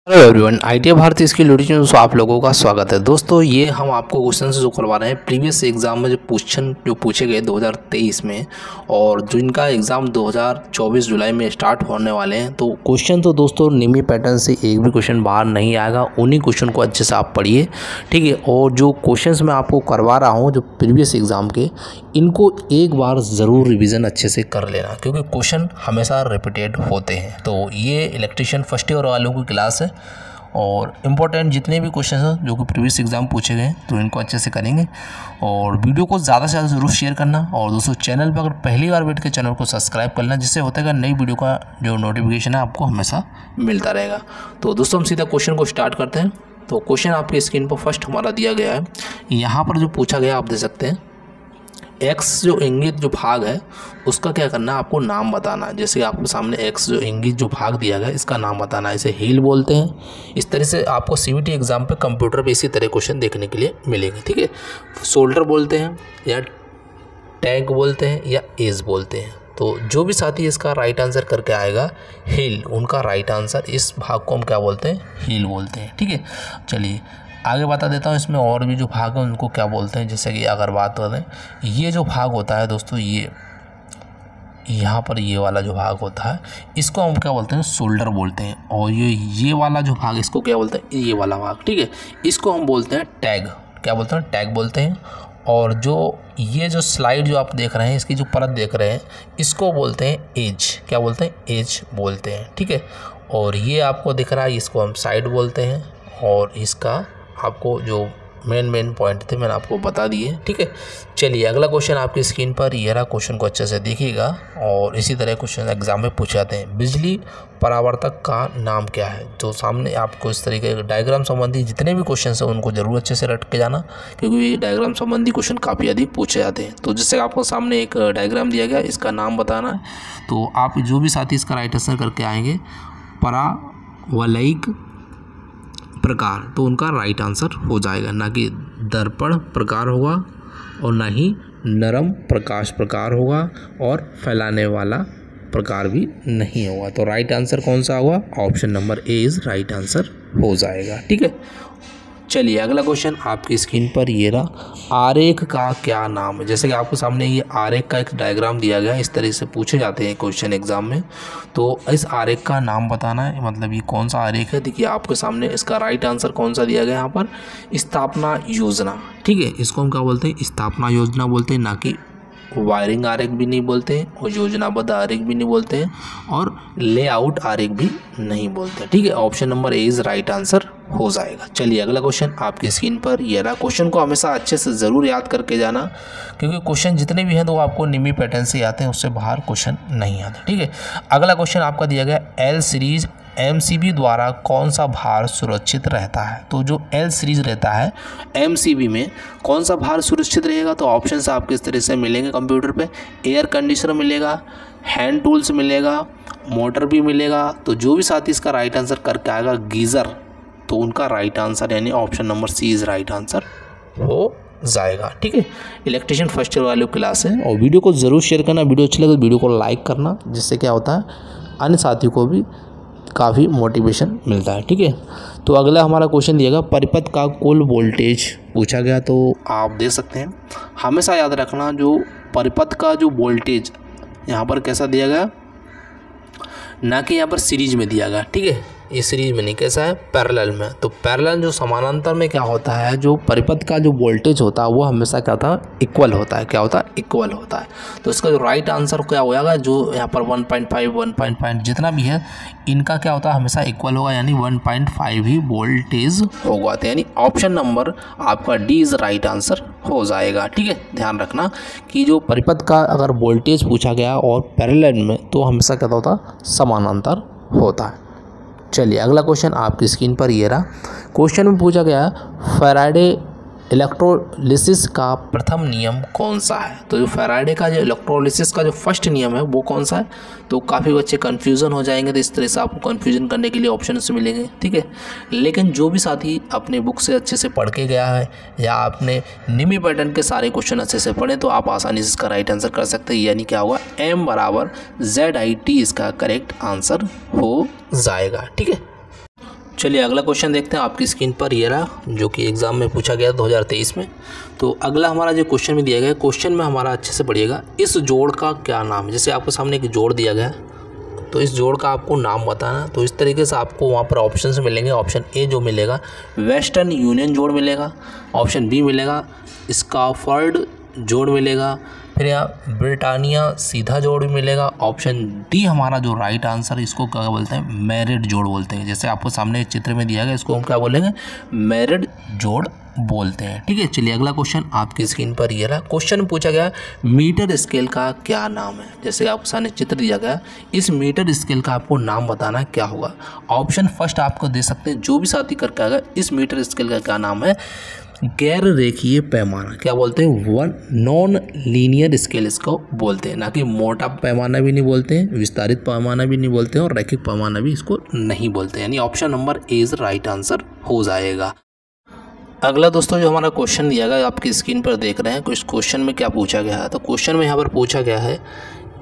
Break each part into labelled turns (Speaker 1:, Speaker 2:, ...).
Speaker 1: Hello everyone, ITI Bharti इसकी YouTube channel में आप लोगों का स्वागत है। दोस्तों, ये हम आपको क्वेश्चन जो करवा रहे हैं प्रीवियस एग्जाम में जो पूछे गए 2023 में, और जिनका एग्ज़ाम 2024 जुलाई में स्टार्ट होने वाले हैं। तो क्वेश्चन तो दोस्तों निमी पैटर्न से एक भी क्वेश्चन बाहर नहीं आएगा। उन्हीं क्वेश्चन को अच्छे से आप पढ़िए, ठीक है। और जो क्वेश्चंस मैं आपको करवा रहा हूँ जो प्रीवियस एग्ज़ाम के, इनको एक बार ज़रूर रिविज़न अच्छे से कर लेना, क्योंकि क्वेश्चन हमेशा रिपीटेड होते हैं। तो ये इलेक्ट्रीशियन फर्स्ट ईयर वालों की क्लास है, और इम्पोर्टेंट जितने भी क्वेश्चन हैं जो कि प्रीवियस एग्जाम पूछे गए तो इनको अच्छे से करेंगे। और वीडियो को ज़्यादा से ज़्यादा ज़रूर शेयर करना। और दोस्तों, चैनल पर अगर पहली बार बैठ के चैनल को सब्सक्राइब करना, जिससे होता है कि नई वीडियो का जो नोटिफिकेशन है आपको हमेशा मिलता रहेगा। तो दोस्तों, हम सीधा क्वेश्चन को स्टार्ट करते हैं। तो क्वेश्चन आपकी स्क्रीन पर फर्स्ट हमारा दिया गया है। यहाँ पर जो पूछा गया आप देख सकते हैं, एक्स जो इंगित जो भाग है उसका क्या करना है, आपको नाम बताना है। जैसे आपके सामने एक्स जो इंगित जो भाग दिया गया है इसका नाम बताना है। इसे हील बोलते हैं। इस तरह से आपको सीवीटी एग्जाम पे कंप्यूटर पे इसी तरह क्वेश्चन देखने के लिए मिलेंगे, ठीक है। शोल्डर बोलते हैं, या टैग बोलते हैं, या एज बोलते हैं। तो जो भी साथी इसका राइट आंसर करके आएगा हील, उनका राइट आंसर, इस भाग को हम क्या बोलते हैं, हील बोलते हैं, ठीक है। चलिए आगे बता देता हूँ। इसमें और भी जो भाग है उनको क्या बोलते हैं। जैसे कि अगर बात करें, ये जो भाग होता है दोस्तों, ये यहाँ पर ये वाला जो भाग होता है इसको हम क्या बोलते हैं, शोल्डर बोलते हैं। और ये वाला जो भाग इसको क्या बोलते हैं, ये वाला भाग, ठीक है, इसको हम बोलते हैं टैग। क्या बोलते हैं, टैग बोलते हैं। और जो ये जो स्लाइड जो आप देख रहे हैं, इसकी जो परत देख रहे हैं, इसको बोलते हैं एज। क्या बोलते हैं, एज बोलते हैं, ठीक है। और ये आपको दिख रहा है, इसको हम साइड बोलते हैं। और इसका आपको जो मेन पॉइंट थे मैंने आपको बता दिए, ठीक है। चलिए अगला क्वेश्चन आपकी स्क्रीन पर ये रहा। क्वेश्चन को अच्छे से देखिएगा। और इसी तरह क्वेश्चन एग्जाम में पूछे जाते हैं। बिजली परावर्तक का नाम क्या है। तो सामने आपको इस तरीके के डायग्राम संबंधी जितने भी क्वेश्चन हैं उनको जरूर अच्छे से रट के जाना, क्योंकि डायग्राम संबंधी क्वेश्चन काफ़ी अधिक पूछे जाते हैं। तो जिससे आपको सामने एक डायग्राम दिया गया, इसका नाम बताना है। तो आप जो भी साथी इसका राइट आंसर करके आएंगे, परावलयिक प्रकार, तो उनका राइट आंसर हो जाएगा। ना कि दर्पण प्रकार होगा, और ना ही नरम प्रकाश प्रकार होगा, और फैलाने वाला प्रकार भी नहीं होगा। तो राइट आंसर कौन सा होगा, option number A is right answer हो जाएगा, ठीक है। चलिए अगला क्वेश्चन आपकी स्क्रीन पर ये रहा। आरेख का क्या नाम है। जैसे कि आपके सामने ये आरेख का एक डायग्राम दिया गया है, इस तरह से पूछे जाते हैं क्वेश्चन एग्जाम में। तो इस आरेख का नाम बताना है, मतलब ये कौन सा आरेख है। देखिए आपके सामने इसका राइट आंसर कौन सा दिया गया है यहाँ पर, स्थापना योजना, ठीक है। इसको हम क्या बोलते हैं, स्थापना योजना बोलते हैं। ना कि वायरिंग आरेख भी नहीं बोलते हैं, और योजनाबद्ध आरेख भी नहीं बोलते हैं, और लेआउट आरेख भी नहीं बोलते, ठीक है। Option number A is right answer हो जाएगा। चलिए अगला क्वेश्चन आपकी स्क्रीन पर ये रहा। क्वेश्चन को हमेशा अच्छे से ज़रूर याद करके जाना, क्योंकि क्वेश्चन जितने भी हैं तो आपको निमी पैटर्न से आते हैं, उससे बाहर क्वेश्चन नहीं आते, ठीक है। अगला क्वेश्चन आपका दिया गया, एल सीरीज एमसीबी द्वारा कौन सा भार सुरक्षित रहता है। तो जो एल सीरीज रहता है एमसीबी में कौन सा भार सुरक्षित रहेगा। तो ऑप्शंस आपको इस तरह से मिलेंगे कंप्यूटर पे। एयर कंडीशनर मिलेगा, हैंड टूल्स मिलेगा, मोटर भी मिलेगा। तो जो भी साथी इसका राइट आंसर करके आएगा गीज़र, तो उनका राइट आंसर यानी option number C is right answer हो जाएगा, ठीक है। इलेक्ट्रीशियन फर्स्ट ईयर वाली क्लास है। और वीडियो को ज़रूर शेयर करना, वीडियो अच्छी लगे तो वीडियो को लाइक करना, जिससे क्या होता है अन्य साथियों को भी काफ़ी मोटिवेशन मिलता है, ठीक है। तो अगला हमारा क्वेश्चन दिएगा, परिपथ का कुल वोल्टेज पूछा गया। तो आप देख सकते हैं, हमेशा याद रखना जो परिपथ का जो वोल्टेज यहाँ पर कैसा दिया गया, ना कि यहाँ पर सीरीज में दिया गया, ठीक है। ये सीरीज में नहीं, कैसा है, पैरेलल में। तो पैरेलल जो समानांतर में क्या होता है, जो परिपथ का जो वोल्टेज होता है वो हमेशा क्या होता है, इक्वल होता है। क्या होता है, इक्वल होता है। तो इसका जो राइट आंसर क्या होगा, जो यहाँ पर 1.5 1.5 जितना भी है, इनका क्या होता है, हमेशा इक्वल होगा, यानी 1.5 ही वोल्टेज होगा। तो यानी ऑप्शन नंबर आपका डी इज़ राइट आंसर हो जाएगा, ठीक है। ध्यान रखना कि जो परिपथ का अगर वोल्टेज पूछा गया और पैरेलल में, तो हमेशा क्या होता है, समानांतर होता है। चलिए अगला क्वेश्चन आपकी स्क्रीन पर ये रहा। क्वेश्चन में पूछा गया, फैराडे इलेक्ट्रोलिसिस का प्रथम नियम कौन सा है। तो जो फैराडे का जो इलेक्ट्रोलिसिस का जो फर्स्ट नियम है वो कौन सा है। तो काफ़ी बच्चे कन्फ्यूज़न हो जाएंगे, तो इस तरह से आपको कन्फ्यूजन करने के लिए ऑप्शन मिलेंगे, ठीक है। लेकिन जो भी साथी अपने बुक से अच्छे से पढ़ के गया है, या आपने निमी पैटर्न के सारे क्वेश्चन अच्छे से पढ़े, तो आप आसानी से इसका राइट आंसर कर सकते हैं। यानी क्या होगा, M = ZIT इसका करेक्ट आंसर हो जाएगा, ठीक है। चलिए अगला क्वेश्चन देखते हैं। आपकी स्क्रीन पर ये रहा, जो कि एग्ज़ाम में पूछा गया 2023 में। तो अगला हमारा जो क्वेश्चन में दिया गया है, क्वेश्चन में हमारा अच्छे से पढ़िएगा। इस जोड़ का क्या नाम है? जैसे आपके सामने एक जोड़ दिया गया है, तो इस जोड़ का आपको नाम बताना। तो इस तरीके से आपको वहाँ पर ऑप्शन मिलेंगे। ऑप्शन ए जो मिलेगा वेस्टर्न यूनियन जोड़ मिलेगा, ऑप्शन बी मिलेगा स्कॉफर्ड जोड़ मिलेगा, फिर यहाँ ब्रिटानिया सीधा जोड़ भी मिलेगा, ऑप्शन डी हमारा जो राइट आंसर, इसको क्या बोलते हैं? मैरिड जोड़ बोलते हैं। जैसे आपको सामने एक चित्र में दिया गया, इसको हम क्या बोलेंगे? मैरिड जोड़ बोलते हैं। ठीक है, चलिए अगला क्वेश्चन आपकी स्क्रीन पर ये रहा। क्वेश्चन में पूछा गया मीटर स्केल का क्या नाम है? जैसे आपको सामने चित्र दिया गया, इस मीटर स्केल का आपको नाम बताना है, क्या होगा? ऑप्शन फर्स्ट आपको दे सकते हैं, जो भी साथी करके आएगा। इस मीटर स्केल का क्या नाम है? गैर रेखीय पैमाना, क्या बोलते हैं? वन नॉन लीनियर स्केल इसको बोलते हैं। ना कि मोटा पैमाना भी नहीं बोलते हैं, विस्तारित पैमाना भी नहीं बोलते हैं, और रैखिक पैमाना भी इसको नहीं बोलते हैं। यानी option number A is right answer हो जाएगा। अगला दोस्तों जो हमारा क्वेश्चन दिया गया, आपकी स्क्रीन पर देख रहे हैं, कुछ क्वेश्चन में क्या पूछा गया है। तो क्वेश्चन में यहाँ पर पूछा गया है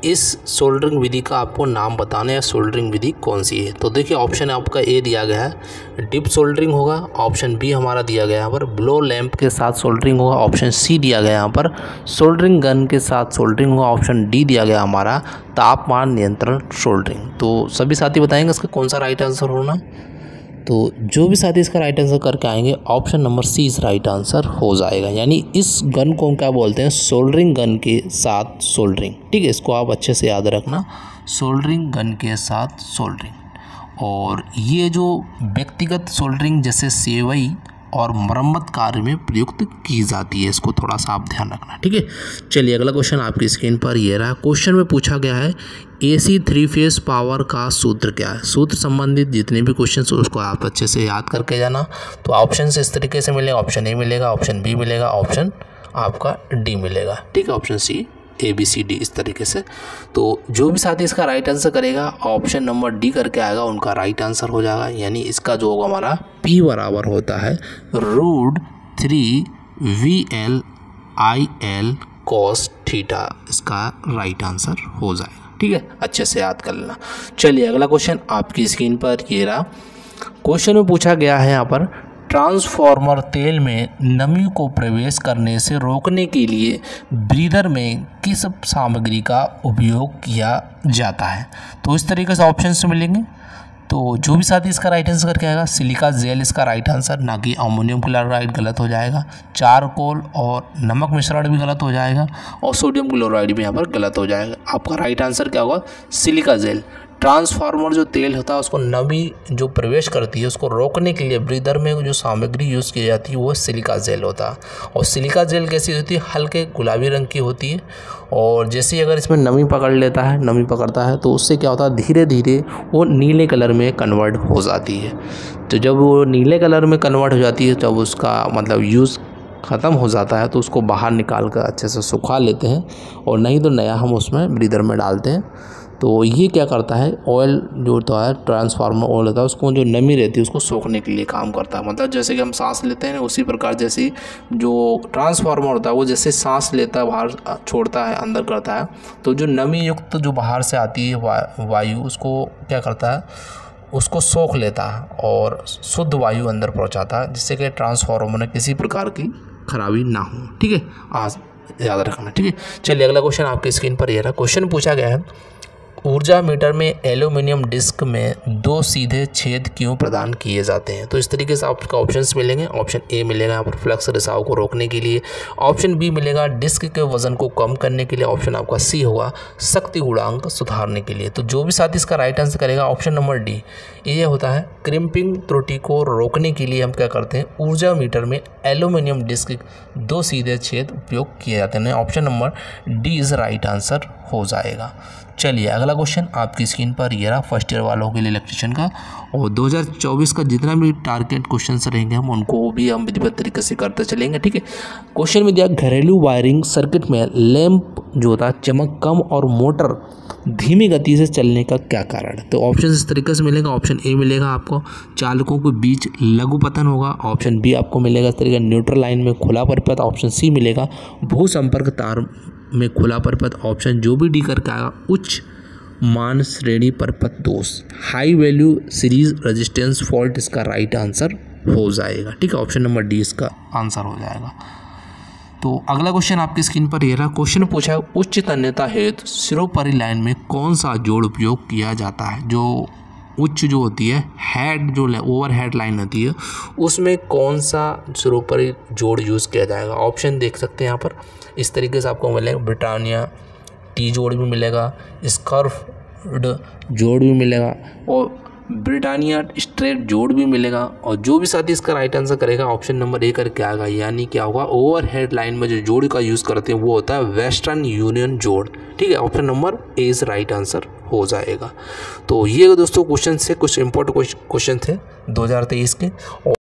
Speaker 1: इस सोल्डरिंग विधि का आपको नाम बताना है, सोल्डरिंग विधि कौन सी है। तो देखिए ऑप्शन आपका ए दिया गया है डिप सोल्डरिंग होगा, ऑप्शन बी हमारा दिया गया यहाँ पर ब्लो लैंप के साथ सोल्डरिंग होगा, ऑप्शन सी दिया गया यहाँ पर सोल्डरिंग गन के साथ सोल्डरिंग होगा, ऑप्शन डी दिया गया हमारा तापमान नियंत्रण सोल्डरिंग। तो सभी साथी बताएंगे इसका कौन सा राइट आंसर होना। तो जो भी साथी इसका राइट आंसर करके आएंगे, ऑप्शन नंबर सी इस राइट आंसर हो जाएगा। यानी इस गन को हम क्या बोलते हैं? सोल्डरिंग गन के साथ सोल्डरिंग। ठीक है, इसको आप अच्छे से याद रखना, सोल्डरिंग गन के साथ सोल्डरिंग। और ये जो व्यक्तिगत सोल्डरिंग जैसे सेवई और मरम्मत कार्य में प्रयुक्त की जाती है, इसको थोड़ा सा आप ध्यान रखना। ठीक है, चलिए अगला क्वेश्चन आपकी स्क्रीन पर ये रहा। क्वेश्चन में पूछा गया है AC 3 फेज पावर का सूत्र क्या है? सूत्र संबंधित जितने भी क्वेश्चन उसको आप अच्छे से याद करके जाना। तो ऑप्शन इस तरीके से मिलेगा, ऑप्शन ए मिलेगा, ऑप्शन बी मिलेगा, ऑप्शन आपका डी मिलेगा। ठीक है, ऑप्शन सी ABCD इस तरीके से। तो जो भी साथी इसका राइट आंसर करेगा, ऑप्शन नंबर डी करके आएगा, उनका राइट आंसर हो जाएगा। यानी इसका जो होगा हमारा P बराबर होता है √3VLIL cos थीटा, इसका राइट आंसर हो जाएगा। ठीक है, अच्छे से याद कर लेना। चलिए अगला क्वेश्चन आपकी स्क्रीन पर ये रहा। क्वेश्चन में पूछा गया है यहाँ पर ट्रांसफॉर्मर तेल में नमी को प्रवेश करने से रोकने के लिए ब्रीदर में किस सामग्री का उपयोग किया जाता है? तो इस तरीके से ऑप्शंस मिलेंगे। तो जो भी साथी इसका राइट आंसर करके आएगा, सिलिका जेल इसका राइट आंसर, ना कि अमोनियम क्लोराइड गलत हो जाएगा, चारकोल और नमक मिश्रण भी गलत हो जाएगा, और सोडियम क्लोराइड भी यहाँ पर गलत हो जाएगा। आपका राइट आंसर क्या होगा? Silica gel. ट्रांसफार्मर जो तेल होता है उसको नमी जो प्रवेश करती है उसको रोकने के लिए ब्रीदर में जो सामग्री यूज़ की जाती है वो सिलिका जेल होता है। और सिलिका जेल कैसी होती है? हल्के गुलाबी रंग की होती है। और जैसे ही अगर इसमें नमी पकड़ लेता है, नमी पकड़ता है, तो उससे क्या होता है? धीरे धीरे वो नीले कलर में कन्वर्ट हो जाती है। तो जब वो नीले कलर में कन्वर्ट हो जाती है, जब उसका मतलब यूज़ ख़त्म हो जाता है, तो उसको बाहर निकाल कर अच्छे से सुखा लेते हैं, और नहीं तो नया हम उसमें ब्रीदर में डालते हैं। तो ये क्या करता है? ऑयल जो होता है, ट्रांसफार्मर ऑयल होता है, उसको जो नमी रहती है उसको सोखने के लिए काम करता है। मतलब जैसे कि हम सांस लेते हैं, उसी प्रकार जैसे जो ट्रांसफार्मर होता है वो जैसे सांस लेता है, बाहर छोड़ता है, अंदर करता है, तो जो नमी युक्त जो बाहर से आती है वायु, उसको क्या करता है? उसको सोख लेता है और शुद्ध वायु अंदर पहुँचाता है, जिससे कि ट्रांसफार्मर में किसी प्रकार की खराबी ना हो। ठीक है, आज याद रखना। ठीक है, चलिए अगला क्वेश्चन आपकी स्क्रीन पर ये रहा। क्वेश्चन पूछा गया है ऊर्जा मीटर में एल्यूमिनियम डिस्क में 2 सीधे छेद क्यों प्रदान किए जाते हैं? तो इस तरीके से आपको ऑप्शंस मिलेंगे। ऑप्शन ए मिलेगा यहाँ पर फ्लक्स रिसाव को रोकने के लिए, ऑप्शन बी मिलेगा डिस्क के वजन को कम करने के लिए, ऑप्शन आपका सी होगा शक्ति गुणांक सुधारने के लिए। तो जो भी साथी इसका राइट आंसर करेगा, ऑप्शन नंबर डी ये होता है क्रिम्पिंग त्रुटि को रोकने के लिए हम क्या करते हैं? ऊर्जा मीटर में एल्यूमिनियम डिस्क 2 सीधे छेद उपयोग किए जाते हैं। Option number D is right answer हो जाएगा। चलिए अगला क्वेश्चन आपकी स्क्रीन पर ये रहा, फर्स्ट ईयर वालों के लिए इलेक्ट्रिशियन का, और 2024 का जितना भी टारगेट क्वेश्चन रहेंगे हम उनको भी हम विधिवत तरीके से करते चलेंगे। ठीक है, क्वेश्चन में दिया घरेलू वायरिंग सर्किट में लैंप जो होता है चमक कम और मोटर धीमी गति से चलने का क्या कारण है? तो ऑप्शन इस तरीके से मिलेगा। ऑप्शन ए मिलेगा आपको चालकों के बीच लघु पतन होगा, ऑप्शन बी आपको मिलेगा इस तरीके न्यूट्रल लाइन में खुला परिपथ, ऑप्शन सी मिलेगा भू संपर्क तार में खुला परिपथ, ऑप्शन जो भी डी करके आएगा उच्च मान श्रेणी परपथ दोष, high value series resistance fault इसका राइट आंसर हो जाएगा। ठीक है, ऑप्शन नंबर डी इसका आंसर हो जाएगा। तो अगला क्वेश्चन आपकी स्क्रीन पर ये रहा। क्वेश्चन पूछा है उच्च तन्यता हेतु सिरोपरि लाइन में कौन सा जोड़ उपयोग किया जाता है। जो उच्च जो होती है हेड, जो ओवर हेड लाइन होती है, उसमें कौन सा सिरोपरि जोड़ यूज़ किया जाएगा। ऑप्शन देख सकते हैं यहाँ पर, इस तरीके से आपको मिलेगा। ब्रिटानिया टी जोड़ भी मिलेगा, स्कर्फ जोड़ भी मिलेगा और ब्रिटानिया स्ट्रेट जोड़ भी मिलेगा। और जो भी साथी इसका राइट आंसर करेगा ऑप्शन नंबर ए करके आएगा। यानी क्या होगा, ओवर हेड लाइन में जो जोड़ का यूज़ करते हैं वो होता है वेस्टर्न यूनियन जोड़। ठीक है, option number A is right answer हो जाएगा। तो ये दोस्तों क्वेश्चन से कुछ इंपॉर्टेंट क्वेश्चन थे 2023 के।